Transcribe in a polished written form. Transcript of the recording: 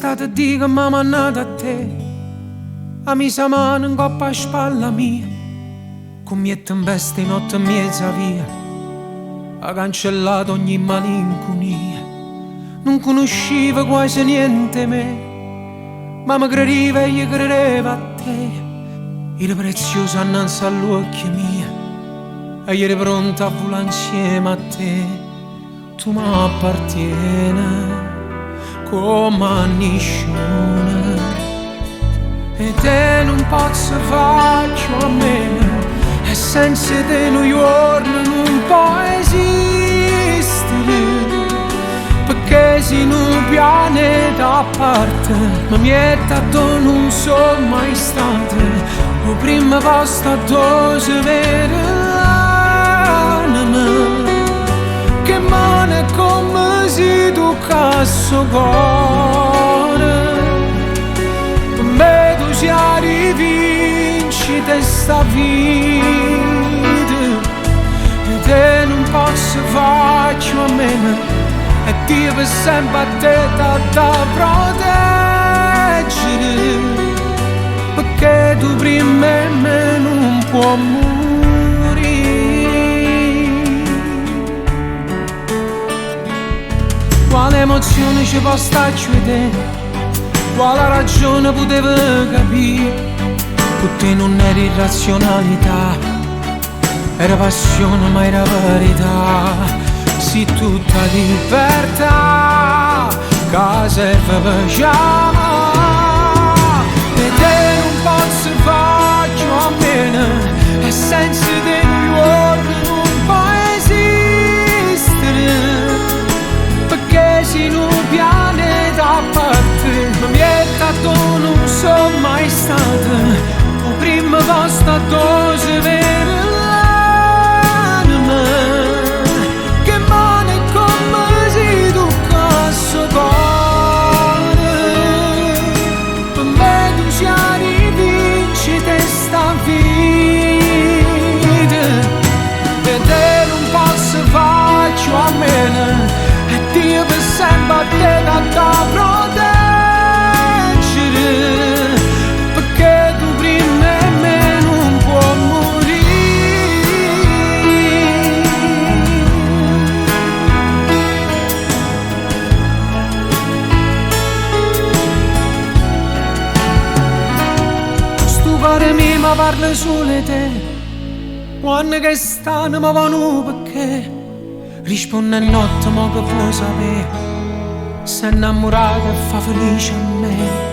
stata di che m'ha mandato a te. A mi sa mano in coppa a spalla mia, con mie tempeste in notte e mezza via, ha cancellato ogni malinconia. Non conosceva quasi niente me, ma mi credeva e gli credeva a te. Era prezioso annanzi all'occhio mia, e eri pronta a volare insieme a te. Tu mi appartieni come a nessuno, e te non posso farci a meno, e senza te un giorno non può esistere, perché sei un pianeta a parte, ma mietta tu non so mai stato, o prima posta dose vere l'anima, che mane come si tu casso cuore. Per me tu si rivinci sta vita, e te non posso farci a meno, e Dio per sempre a te da proteggere, perché tu prima e me non può morire. Quale emozione ci può starci di te? Quale ragione poteva capire? Con te non era irrazionalità, era passione ma era verità. Sì, tutta libertà che serve per chiamare, e te non posso farci a meno, e senza te un giorno non può esistere, perché sei un pianeta a parte, ma mietta tu non so mai stata, tu prima posta dose vere l'anima, che mane come si tu casso cuore. Per me tu ci rivinci sta vita, e te non posso farci a meno, e Dio per sempre a te da proteggere, perché tu prima e me non può morire. Sto cuore mio mi parla solo di te, quando che stanno mi vanno perché risponde a notte ma che può sapere, sei innamorata e fa felice a me.